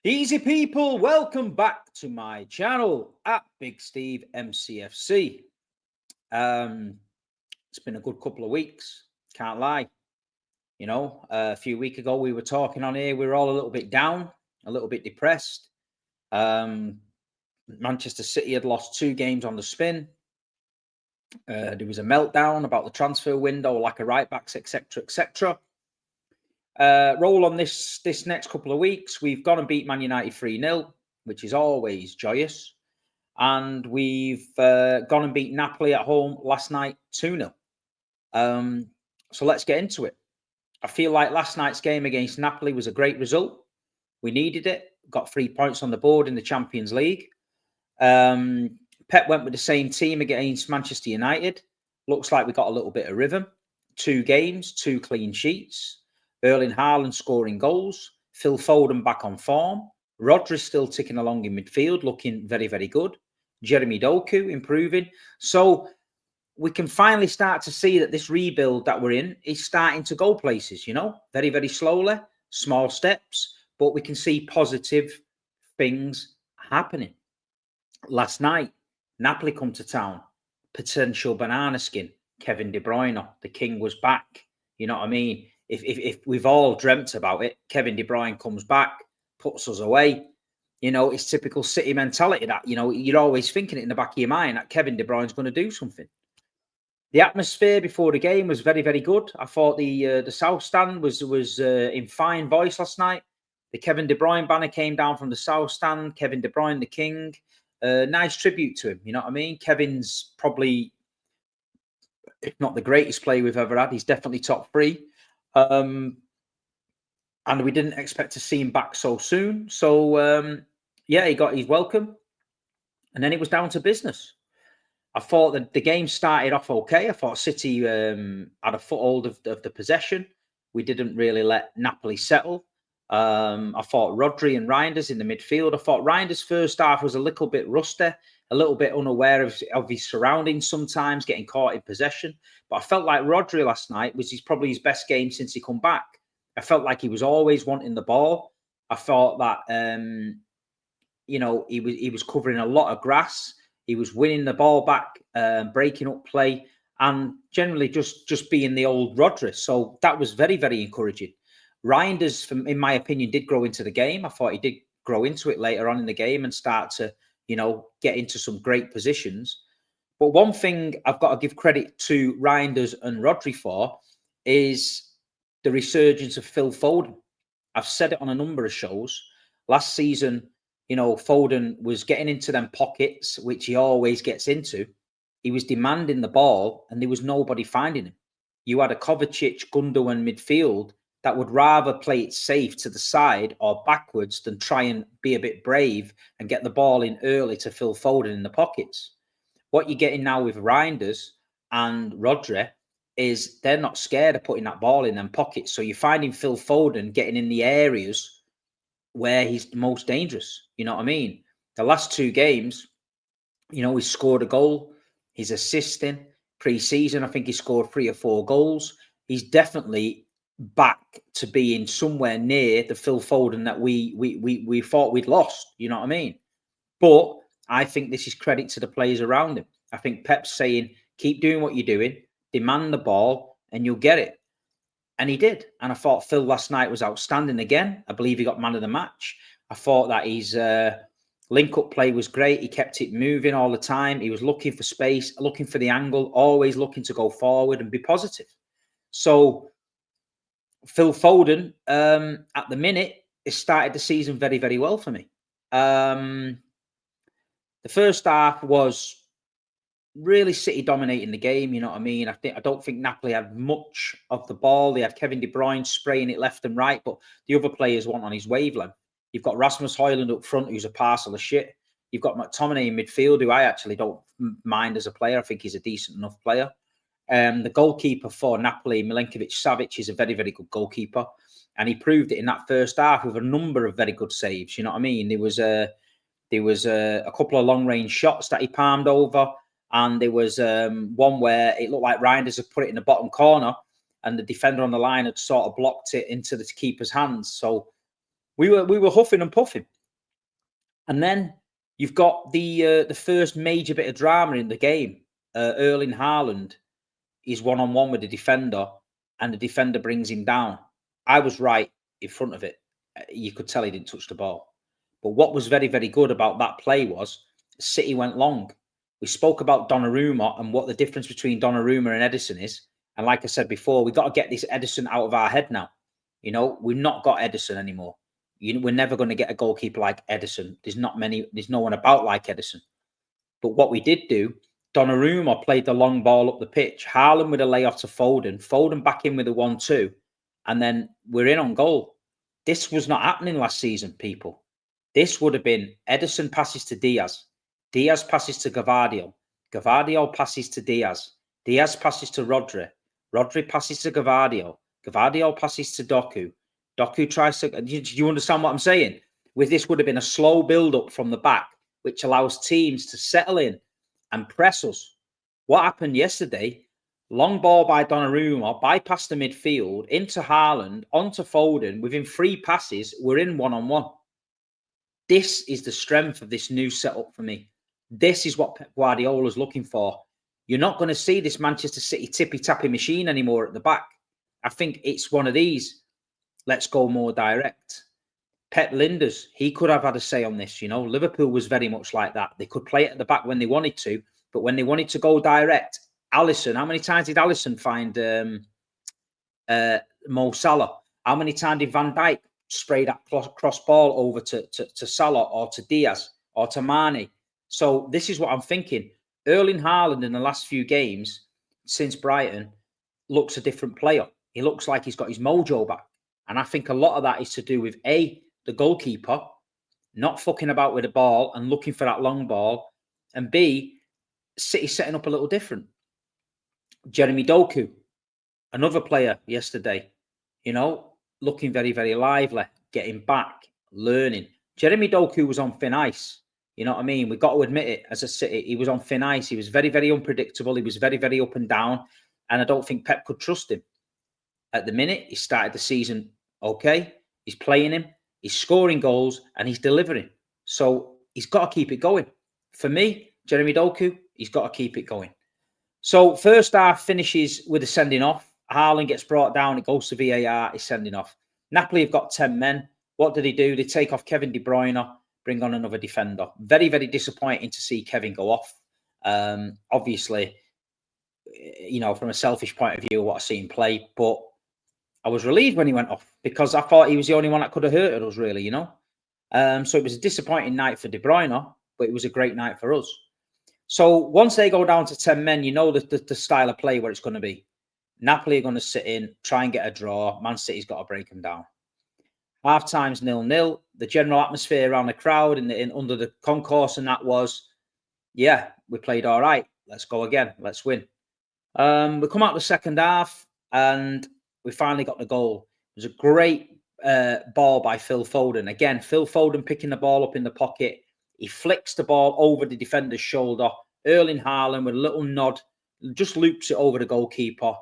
Easy people, welcome back to my channel at Big Steve MCFC. It's been a good couple of weeks, can't lie. A few weeks ago we were talking on here, we were all a little bit down, a little bit depressed. Manchester City had lost 2 games on the spin. There was a meltdown about the transfer window, lack of right backs, etc., etc. Roll on this next couple of weeks. We've gone and beat Man United 3-0, which is always joyous. And we've gone and beat Napoli at home last night 2-0. So let's get into it. I feel like last night's game against Napoli was a great result. We needed it. Got 3 points on the board in the Champions League. Pep went with the same team against Manchester United. Looks like we got a little bit of rhythm. 2 games, 2 clean sheets. Erling Haaland scoring goals. Phil Foden back on form. Rodri still ticking along in midfield, looking very, very good. Jeremy Doku improving. So we can finally start to see that this rebuild that we're in is starting to go places, very, very slowly, small steps, but we can see positive things happening. Last night, Napoli come to town. Potential banana skin. Kevin De Bruyne, the king was back. You know what I mean? If we've all dreamt about it, Kevin De Bruyne comes back, puts us away. It's typical City mentality that, you're always thinking it in the back of your mind that Kevin De Bruyne's going to do something. The atmosphere before the game was very, very good. I thought the South Stand was in fine voice last night. The Kevin De Bruyne banner came down from the South Stand. Kevin De Bruyne, the king. Nice tribute to him. You know what I mean? Kevin's probably, if not the greatest player we've ever had, he's definitely top 3. And we didn't expect to see him back so soon. So, he got his welcome. And then it was down to business. I thought that the game started off okay. I thought City had a foothold of the possession. We didn't really let Napoli settle. I thought Rodri and Reinders in the midfield. I thought Reinders' first half was a little bit rusty, a little bit unaware of his surroundings sometimes, getting caught in possession. But I felt like Rodri last night was probably his best game since he come back. I felt like he was always wanting the ball. I thought that, he was covering a lot of grass. He was winning the ball back, breaking up play, and generally just being the old Rodri. So that was very, very encouraging. Reinders, in my opinion, did grow into the game. I thought he did grow into it later on in the game and start to, get into some great positions. But one thing I've got to give credit to Reinders and Rodri for is the resurgence of Phil Foden. I've said it on a number of shows. Last season, Foden was getting into them pockets, which he always gets into. He was demanding the ball and there was nobody finding him. You had a Kovacic, Gundogan midfield that would rather play it safe to the side or backwards than try and be a bit brave and get the ball in early to Phil Foden in the pockets. What you're getting now with Reinders and Rodri is they're not scared of putting that ball in them pockets. So you're finding Phil Foden getting in the areas where he's the most dangerous. You know what I mean? The last 2 games, he scored a goal. He's assisting. Pre-season, I think he scored 3 or 4 goals. He's definitely back to being somewhere near the Phil Foden that we thought we'd lost. You know what I mean? But I think this is credit to the players around him. I think Pep's saying, keep doing what you're doing, demand the ball, and you'll get it. And he did. And I thought Phil last night was outstanding again. I believe he got man of the match. I thought that his link-up play was great. He kept it moving all the time. He was looking for space, looking for the angle, always looking to go forward and be positive. So Phil Foden, at the minute, has started the season very, very well for me. The first half was really City dominating the game. You know what I mean? I don't think Napoli had much of the ball. They had Kevin De Bruyne spraying it left and right, but the other players weren't on his wavelength. You've got Rasmus Højlund up front, who's a parcel of shit. You've got McTominay in midfield, who I actually don't mind as a player. I think he's a decent enough player. The goalkeeper for Napoli, Milenkovic-Savic, is a very, very good goalkeeper. And he proved it in that first half with a number of very good saves. You know what I mean? There was a couple of long-range shots that he palmed over. And there was one where it looked like Reinders had put it in the bottom corner and the defender on the line had sort of blocked it into the keeper's hands. So we were huffing and puffing. And then you've got the first major bit of drama in the game. Erling Haaland is one-on-one with the defender, and the defender brings him down. I was right in front of it. You could tell he didn't touch the ball. But what was very, very good about that play was City went long. We spoke about Donnarumma and what the difference between Donnarumma and Edison is. And like I said before, we've got to get this Edison out of our head now. You know, we've not got Edison anymore. We're never going to get a goalkeeper like Edison. There's no one about like Edison. But what we did do, Donnarumma played the long ball up the pitch. Haaland with a layoff to Foden. Foden back in with a 1-2. And then we're in on goal. This was not happening last season, people. This would have been Edison passes to Diaz. Diaz passes to Gvardiol. Gvardiol passes to Diaz. Diaz passes to Rodri. Rodri passes to Gvardiol. Gvardiol passes to Doku. Doku tries to... Do you understand what I'm saying? With this would have been a slow build-up from the back, which allows teams to settle in and press us. What happened yesterday? Long ball by Donnarumma, bypassed the midfield, into Haaland, onto Foden. Within 3 passes, we're in one-on-one. This is the strength of this new setup for me. This is what Pep Guardiola's looking for. You're not going to see this Manchester City tippy-tappy machine anymore at the back. I think it's one of these. Let's go more direct. Pep Linders, he could have had a say on this. You know, Liverpool was very much like that. They could play it at the back when they wanted to, but when they wanted to go direct, Alisson, how many times did Alisson find Mo Salah? How many times did Van Dijk spray that cross ball over to Salah or to Diaz or to Mane? So this is what I'm thinking. Erling Haaland in the last few games since Brighton looks a different player. He looks like he's got his mojo back. And I think a lot of that is to do with A, the goalkeeper not fucking about with the ball and looking for that long ball, and B, City setting up a little different. Jeremy Doku, another player yesterday, you know, looking very, very lively, getting back, learning. Jeremy Doku was on thin ice. You know what I mean? We've got to admit it, as a City, he was on thin ice. He was very, very unpredictable. He was very, very up and down. And I don't think Pep could trust him. At the minute, he started the season okay. He's playing him. He's scoring goals and he's delivering. So he's got to keep it going. For me, Jeremy Doku, he's got to keep it going. So first half finishes with a sending off. Haaland gets brought down. It goes to VAR. He's sending off. Napoli have got 10 men. What do? They take off Kevin De Bruyne, bring on another defender. Very, very disappointing to see Kevin go off. Obviously, you know, from a selfish point of view, what I see him play. But I was relieved when he went off because I thought he was the only one that could have hurted us, really, you know. So it was a disappointing night for De Bruyne, but it was a great night for us. So once they go down to 10 men, you know the style of play where it's going to be. Napoli are going to sit in, try and get a draw. Man City's got to break them down. Half time's 0-0. The general atmosphere around the crowd and under the concourse, and that was, yeah, we played all right. Let's go again. Let's win. We come out the second half and we finally got the goal. It was a great ball by Phil Foden. Again, Phil Foden picking the ball up in the pocket. He flicks the ball over the defender's shoulder. Erling Haaland with a little nod, just loops it over the goalkeeper.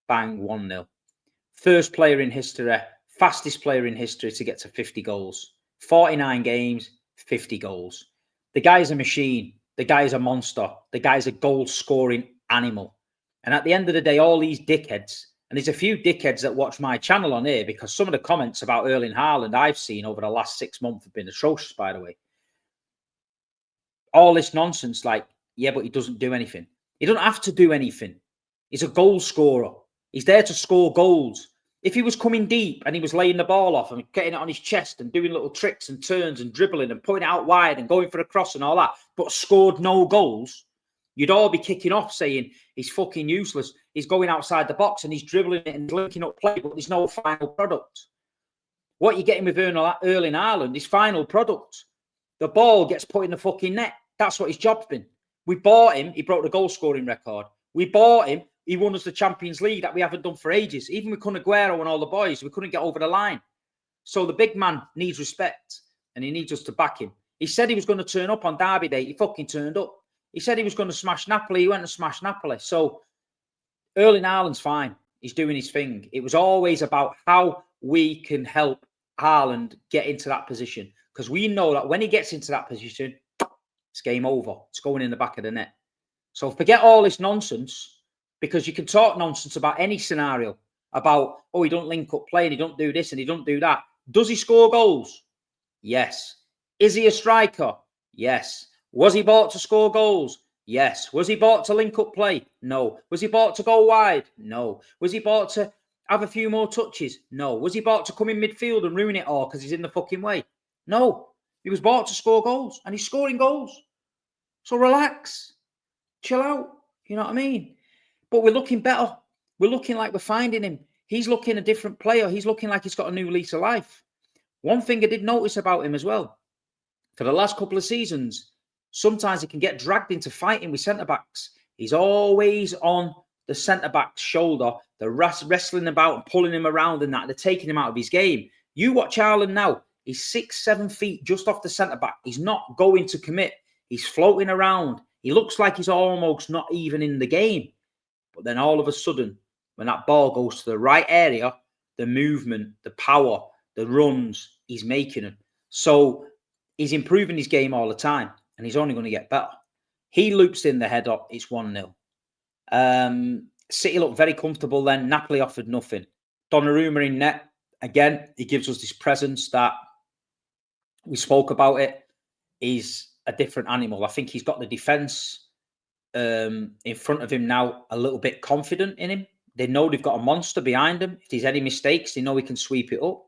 Bang, 1-0. First player in history, fastest player in history to get to 50 goals. 49 games, 50 goals. The guy's a machine. The guy's a monster. The guy's a goal-scoring animal. And at the end of the day, all these dickheads, and there's a few dickheads that watch my channel on here because some of the comments about Erling Haaland I've seen over the last 6 months have been atrocious, by the way. All this nonsense like, yeah, but he doesn't do anything. He doesn't have to do anything. He's a goal scorer. He's there to score goals. If he was coming deep and he was laying the ball off and getting it on his chest and doing little tricks and turns and dribbling and putting it out wide and going for a cross and all that, but scored no goals, you'd all be kicking off saying he's fucking useless. He's going outside the box and he's dribbling it and linking up play, but there's no final product. What you're getting with Erling Haaland is final product. The ball gets put in the fucking net. That's what his job's been. We bought him. He broke the goal scoring record. We bought him. He won us the Champions League that we haven't done for ages. Even with Kun Aguero and all the boys, we couldn't get over the line. So the big man needs respect and he needs us to back him. He said he was going to turn up on Derby Day. He fucking turned up. He said he was going to smash Napoli. He went and smashed Napoli. So Erling Haaland's fine. He's doing his thing. It was always about how we can help Haaland get into that position. because we know that when he gets into that position, it's game over. It's going in the back of the net. So forget all this nonsense, because you can talk nonsense about any scenario about, oh, he don't link up play and he don't do this and he don't do that. Does he score goals? Yes. Is he a striker? Yes. Was he bought to score goals? Yes. Was he bought to link up play? No. Was he bought to go wide? No. Was he bought to have a few more touches? No. Was he bought to come in midfield and ruin it all because he's in the fucking way? No. He was bought to score goals, and he's scoring goals. So relax. Chill out. You know what I mean? But we're looking better. We're looking like we're finding him. He's looking a different player. He's looking like he's got a new lease of life. One thing I did notice about him as well, for the last couple of seasons, sometimes he can get dragged into fighting with centre-backs. He's always on the centre-back's shoulder. They're wrestling about and pulling him around and that. They're taking him out of his game. You watch Haaland now. He's 6-7 feet just off the centre-back. He's not going to commit. He's floating around. He looks like he's almost not even in the game. But then all of a sudden, when that ball goes to the right area, the movement, the power, the runs, he's making them. So he's improving his game all the time, and he's only going to get better. He loops in the header. It's 1-0. City looked very comfortable then. Napoli offered nothing. Donnarumma in net. Again, he gives us this presence that we spoke about it. He's a different animal. I think he's got the defence in front of him now a little bit confident in him. They know they've got a monster behind him. If there's any mistakes, they know he can sweep it up.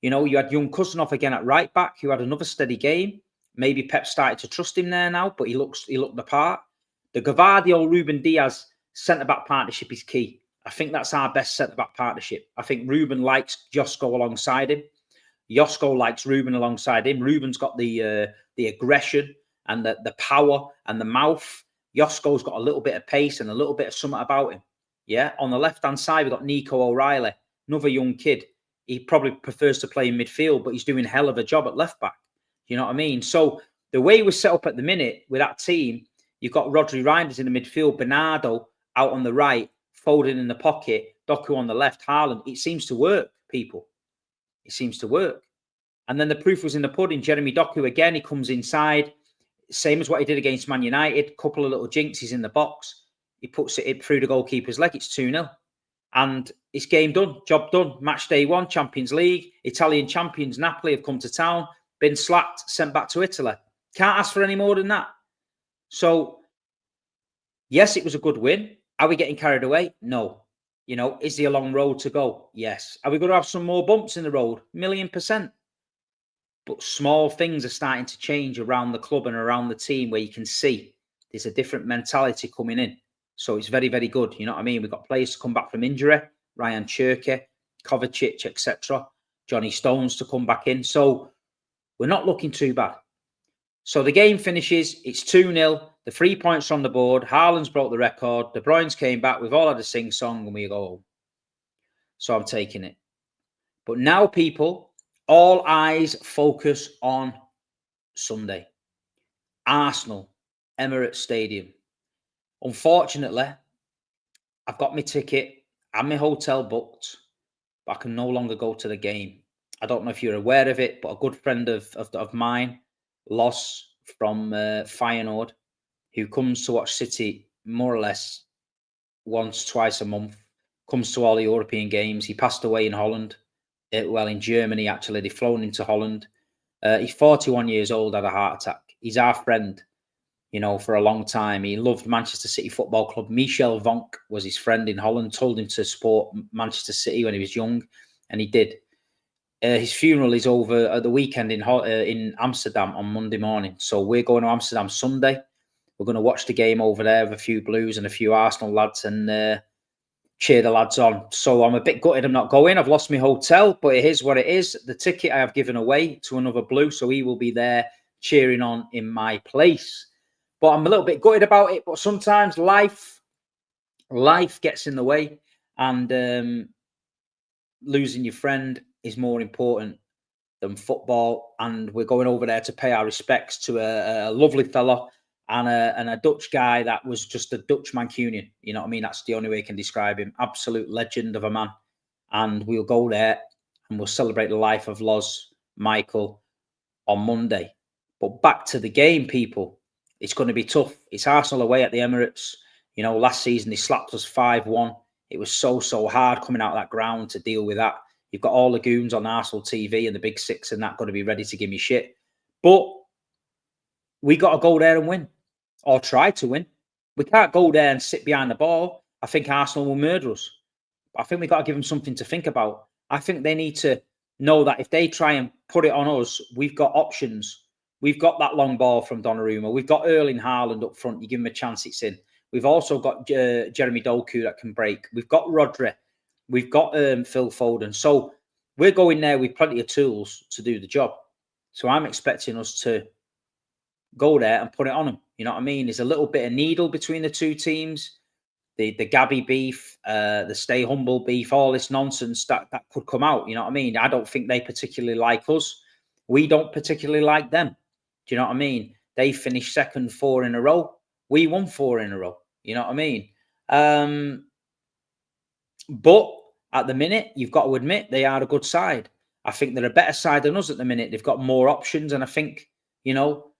You know, you had young Kuznov again at right back, who had another steady game. Maybe Pep started to trust him there now, but he looked the part. The Gvardiol-Ruben Diaz centre-back partnership is key. I think that's our best centre-back partnership. I think Ruben likes Josko alongside him. Josko likes Ruben alongside him. Ruben's got the aggression and the power and the mouth. Josko's got a little bit of pace and a little bit of something about him. Yeah. On the left-hand side, we've got Nico O'Reilly, another young kid. He probably prefers to play in midfield, but he's doing a hell of a job at left-back. You know what I mean? So the way we're set up at the minute with that team, you've got Rodri Reinders in the midfield, Bernardo out on the right, Foden in the pocket, Doku on the left, Haaland. It seems to work, people. It seems to work. And then the proof was in the pudding. Jeremy Doku, again, he comes inside. Same as what he did against Man United. Couple of little jinxes in the box. He puts it through the goalkeeper's leg. It's 2-0. And it's game done. Job done. Match day 1, Champions League. Italian champions, Napoli, have come to town. Been slapped, sent back to Italy. Can't ask for any more than that. So, yes, it was a good win. Are we getting carried away? No. You know, is there a long road to go? Yes. Are we going to have some more bumps in the road? 1,000,000%. But small things are starting to change around the club and around the team where you can see there's a different mentality coming in. So it's very, very good. You know what I mean? We've got players to come back from injury. Ryan Cherky, Kovacic, etc. Johnny Stones to come back in. So we're not looking too bad. So the game finishes. It's 2-0. The 3 points on the board. Haaland's broke the record. De Bruyne's came back. We've all had a sing-song and we go home. So I'm taking it. But now, people, all eyes focus on Sunday. Arsenal, Emirates Stadium. Unfortunately, I've got my ticket and my hotel booked, but I can no longer go to the game. I don't know if you're aware of it, but a good friend of mine, Los from Feyenoord, who comes to watch City more or less once, twice a month, comes to all the European games. He passed away in Holland. In Germany, actually. They've flown him to Holland. He's 41 years old, had a heart attack. He's our friend, you know, for a long time. He loved Manchester City Football Club. Michel Vonk was his friend in Holland, told him to support Manchester City when he was young, and he did. His funeral is over at the weekend in Amsterdam on Monday morning. So we're going to Amsterdam Sunday. We're going to watch the game over there with a few Blues and a few Arsenal lads and cheer the lads on. So I'm a bit gutted I'm not going. I've lost my hotel, but it is what it is. The ticket I have given away to another Blue, so he will be there cheering on in my place. But I'm a little bit gutted about it. But sometimes life gets in the way, and losing your friend is more important than football. And we're going over there to pay our respects to a lovely fella and a Dutch guy that was just a Dutch Mancunian. You know what I mean? That's the only way I can describe him. Absolute legend of a man. And we'll go there and we'll celebrate the life of Los, Michael, on Monday. But back to the game, people. It's going to be tough. It's Arsenal away at the Emirates. You know, last season they slapped us 5-1. It was so hard coming out of that ground to deal with that. You've got all the goons on Arsenal TV and the big six and that going to be ready to give me shit. But we got to go there and win, or try to win. We can't go there and sit behind the ball. I think Arsenal will murder us. I think we got to give them something to think about. I think they need to know that if they try and put it on us, we've got options. We've got that long ball from Donnarumma. We've got Erling Haaland up front. You give him a chance, it's in. We've also got Jeremy Doku that can break. We've got Rodri. We've got Phil Foden. So we're going there with plenty of tools to do the job. So I'm expecting us to go there and put it on them. You know what I mean? There's a little bit of needle between the two teams. The Gabby beef, the stay humble beef, all this nonsense that could come out. You know what I mean? I don't think they particularly like us. We don't particularly like them. Do you know what I mean? They finished second 4 in a row. We won 4 in a row. You know what I mean? But at the minute, you've got to admit they are a good side. I think they're a better side than us at the minute. They've got more options. And I think, you know,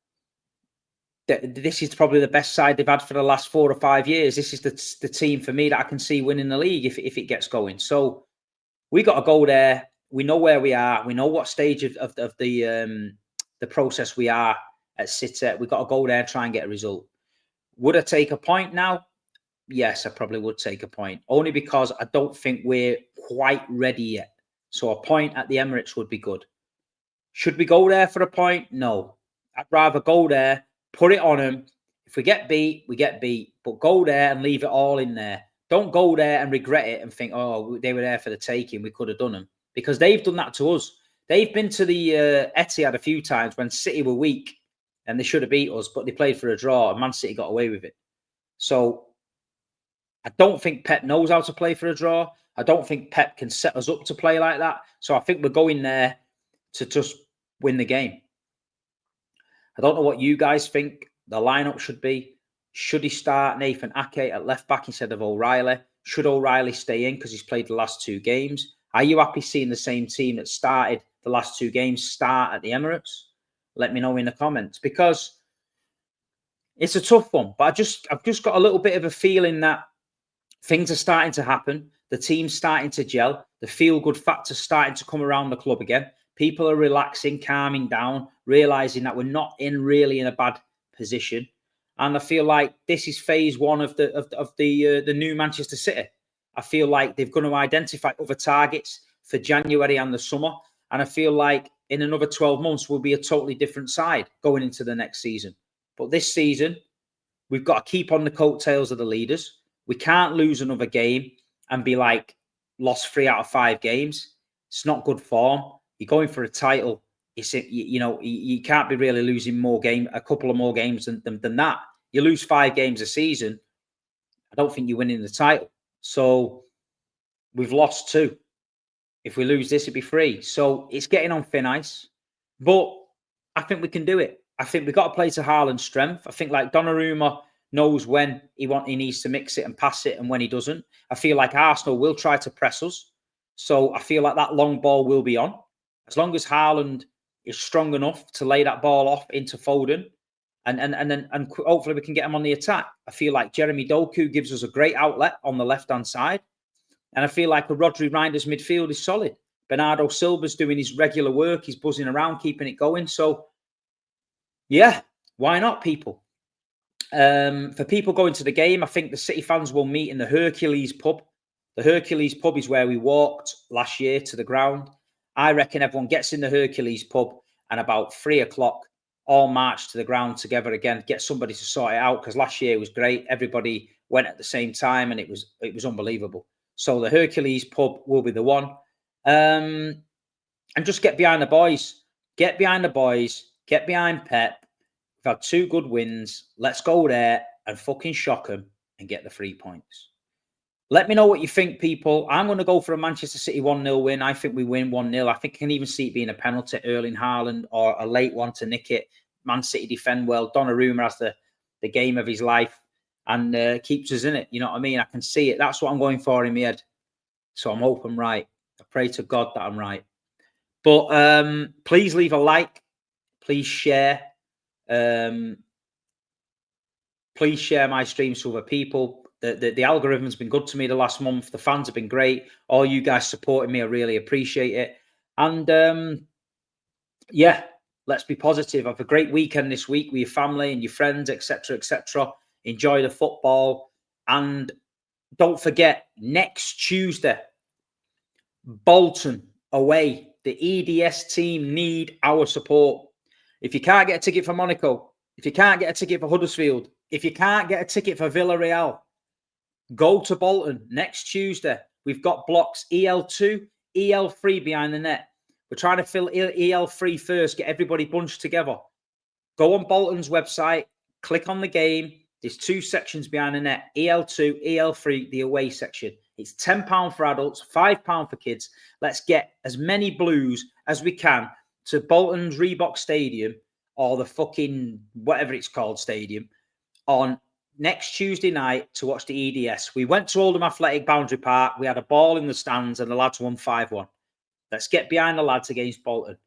this is probably the best side they've had for the last 4 or 5 years. This is the team for me that I can see winning the league if it gets going. So we got to go there. We know where we are. We know what stage of the process we are at City. We've got to go there and try and get a result. Would I take a point now? Yes, I probably would take a point. Only because I don't think we're quite ready yet. So a point at the Emirates would be good. Should we go there for a point? No. I'd rather go there, put it on them. If we get beat, we get beat. But go there and leave it all in there. Don't go there and regret it and think, oh, they were there for the taking. We could have done them. Because they've done that to us. They've been to the Etihad a few times when City were weak and they should have beat us, but they played for a draw and Man City got away with it. So I don't think Pep knows how to play for a draw. I don't think Pep can set us up to play like that. So I think we're going there to just win the game. I don't know what you guys think the lineup should be. Should he start Nathan Ake at left back instead of O'Reilly? Should O'Reilly stay in because he's played the last 2 games? Are you happy seeing the same team that started the last 2 games start at the Emirates? Let me know in the comments, because it's a tough one. But I've just got a little bit of a feeling that things are starting to happen. The team's starting to gel. The feel-good factor's starting to come around the club again. People are relaxing, calming down, realising that we're not really in a bad position. And I feel like this is phase 1 of the new Manchester City. I feel like they're going to identify other targets for January and the summer. And I feel like in another 12 months, we'll be a totally different side going into the next season. But this season, we've got to keep on the coattails of the leaders. We can't lose another game and be like, lost 3 out of 5 games. It's not good form. You're going for a title. You can't be really losing a couple of more games than that. You lose 5 games a season, I don't think you're winning the title. So we've lost 2. If we lose this, it'd be 3. So it's getting on thin ice. But I think we can do it. I think we've got to play to Haaland's strength. I think like Donnarumma knows when he needs to mix it and pass it and when he doesn't. I feel like Arsenal will try to press us. So I feel like that long ball will be on. As long as Haaland is strong enough to lay that ball off into Foden, and hopefully we can get him on the attack. I feel like Jeremy Doku gives us a great outlet on the left-hand side. And I feel like a Rodri Reinders midfield is solid. Bernardo Silva's doing his regular work. He's buzzing around, keeping it going. So, yeah, why not, people? For people going to the game, I think the City fans will meet in the Hercules pub. The Hercules pub is where we walked last year to the ground. I reckon everyone gets in the Hercules pub and about 3 o'clock all march to the ground together again. Get somebody to sort it out, because last year was great. Everybody went at the same time and it was unbelievable. So the Hercules pub will be the one. And just get behind the boys. Get behind the boys. Get behind Pep. We've had 2 good wins. Let's go there and fucking shock them and get the 3 points. Let me know what you think, people. I'm going to go for a Manchester City 1-0 win. I think we win 1-0. I think I can even see it being a penalty, Erling Haaland, or a late one to nick it. Man City defend well. Donnarumma has the game of his life and keeps us in it. You know what I mean? I can see it. That's what I'm going for in my head. So I'm hoping I'm right. I pray to God that I'm right. But please leave a like. Please share. Please share my streams to other people. The algorithm's been good to me the last month. The fans have been great. All you guys supporting me, I really appreciate it. And yeah, let's be positive. Have a great weekend this week with your family and your friends, etc., etc. Enjoy the football, and don't forget, next Tuesday, Bolton away. The EDS team need our support. If you can't get a ticket for Monaco, if you can't get a ticket for Huddersfield, if you can't get a ticket for Villarreal, go to Bolton next Tuesday. We've got blocks EL2, EL3 behind the net. We're trying to fill EL3 first, get everybody bunched together. Go on Bolton's website, click on the game. There's 2 sections behind the net, EL2, EL3, the away section. It's £10 for adults, £5 for kids. Let's get as many Blues as we can to Bolton's Reebok Stadium, or the fucking whatever it's called stadium, on next Tuesday night to watch the EDS. We went to Oldham Athletic Boundary Park. We had a ball in the stands and the lads won 5-1. Let's get behind the lads against Bolton.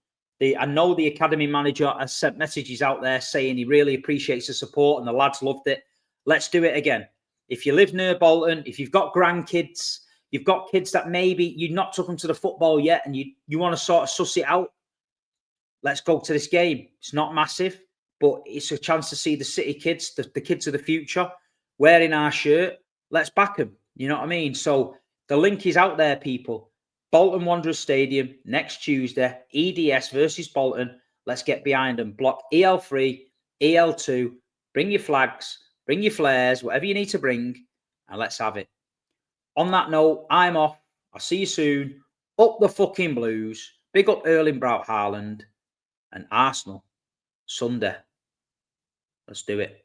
I know the academy manager has sent messages out there saying he really appreciates the support and the lads loved it. Let's do it again. If you live near Bolton, if you've got grandkids, you've got kids that maybe you've not took them to the football yet and you want to sort of suss it out, let's go to this game. It's not massive, but it's a chance to see the city kids, the kids of the future, wearing our shirt. Let's back them. You know what I mean? So the link is out there, people. Bolton Wanderers Stadium next Tuesday, EDS versus Bolton. Let's get behind them. Block EL3, EL2. Bring your flags, bring your flares, whatever you need to bring, and let's have it. On that note, I'm off. I'll see you soon. Up the fucking Blues. Big up Erling Braut Haaland and Arsenal Sunday. Let's do it.